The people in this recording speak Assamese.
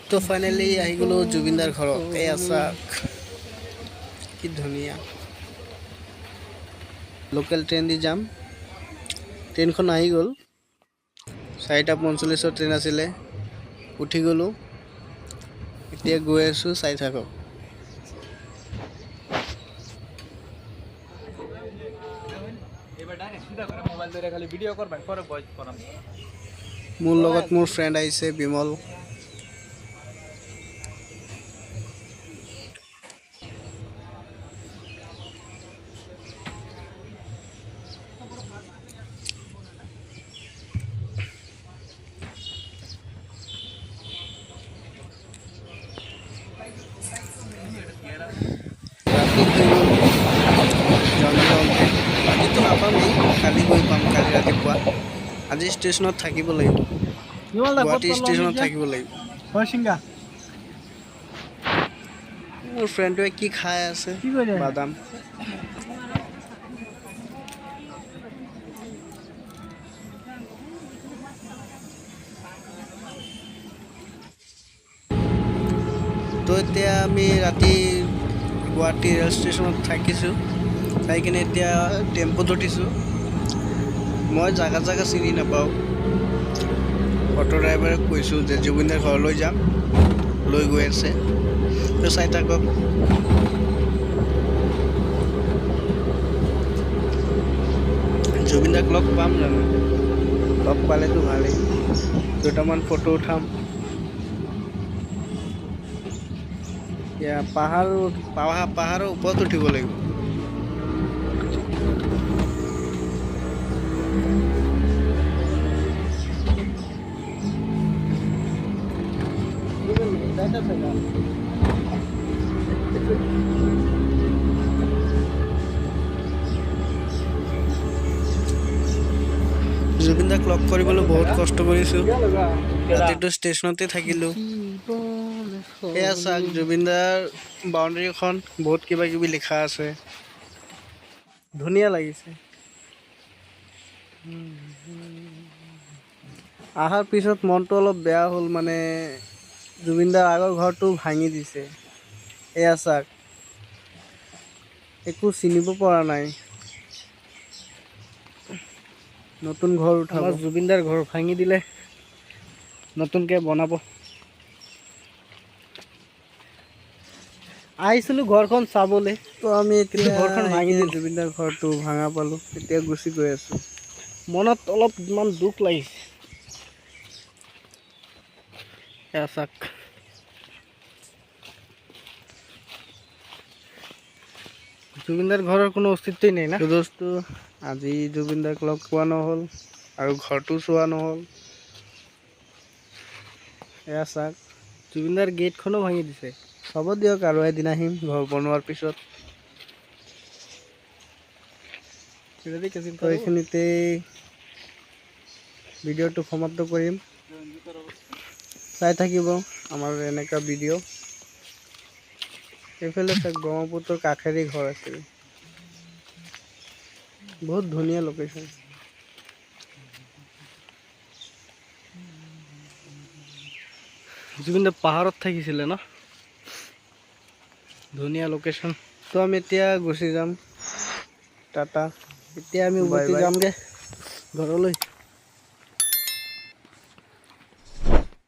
তো ফাইনালি আহি গ'লো জুবিনদাৰ ঘৰত। এই চাওক কি ধুনীয়া। লোকেল ট্ৰেইন দি যাম। ট্ৰেইনখন আহি গ'ল। 4:45 ট্ৰেইন আছিলে, উঠি গ'লোঁ। এতিয়া গৈ আছোঁ, চাই থাকক। মোৰ লগত মোৰ ফ্ৰেণ্ড আহিছে বিমল। ৰাতি হৈ গ'ল যাওঁতে যাওঁতে। আজিতো নাপামেই, কালি গৈ পাম, কালি ৰাতিপুৱা। আজি ষ্টেচনত থাকিব লাগিব, গুৱাহাটী ষ্টেচনত থাকিব লাগিব। মোৰ ফ্ৰেণ্ডটোৱে কি খাই আছে, বাদাম। তো এতিয়া আমি ৰাতি গুৱাহাটী ৰেল ষ্টেচনত থাকিছোঁ। চাই কিনে এতিয়া টেম্পুত উঠিছোঁ। মই জাগা চিনি নাপাওঁ। অটো ড্ৰাইভাৰক কৈছোঁ যে জুবিনদাৰ ঘৰলৈ যাম, লৈ গৈ আছে। তো চাই থাকক। জুবিনদাক লগ পাম জানো? লগ পালেতো ভালেই, দুটামান ফটো উঠাম। এতিয়া পাহাৰৰ ওপৰত উঠিব লাগিব। জুবিনদাক লগ কৰিবলৈ বহুত কষ্ট কৰিছোঁ। ৰাতিটো ষ্টেচনতে থাকিলোঁ। এয়া চাওক জুবিনদাৰ বাউণ্ডেৰীখন, বহুত কিবা কিবি লিখা আছে, ধুনীয়া লাগিছে। অহাৰ পিছত মনটো অলপ বেয়া হ'ল, মানে জুবিনদাৰ আগৰ ঘৰটো ভাঙি দিছে। এয়া চাওক, একো চিনিব পৰা নাই। নতুন ঘৰ উঠাব। জুবিনদাৰ ঘৰ ভাঙি দিলে, নতুনকৈ বনাব। আহিছিলোঁ ঘৰখন চাবলৈ, তো আমি এতিয়া ঘৰখন ভাঙি দিলোঁ। জুবিনদাৰ ঘৰটো ভাঙা পালোঁ, এতিয়া গুচি গৈ আছোঁ। মনত অলপ ইমান দুখ লাগিছে। এয়া চাওক, জুবিনদাৰ ঘৰৰ কোনো অস্তিত্বই নাই না। দোস্তো আজি জুবিনদাক লগ পোৱা নহ'ল আৰু ঘৰটো চোৱা নহ'ল। এয়া চাওক, জুবিনদাৰ গেটখনো ভাঙি দিছে। হ'ব দিয়ক, আৰু এদিন আহিম ঘৰ বনোৱাৰ পিছত। তো এইখিনিতে ভিডিঅ'টো সমাপ্ত কৰিম। চাই থাকিব আমাৰ এনেকুৱা ভিডিঅ'। এইফালে চাওক, ব্ৰহ্মপুত্ৰৰ কাষেৰে ঘৰ আছিল। বহুত ধুনীয়া লোকেশ্যন। জুবিনদা পাহাৰত থাকিছিলে ন, ধুনীয়া লোকেশ্যন। তো আমি এতিয়া গুচি যাম, টাটা। এতিয়া আমি উভতি যামগৈ ঘৰলৈ।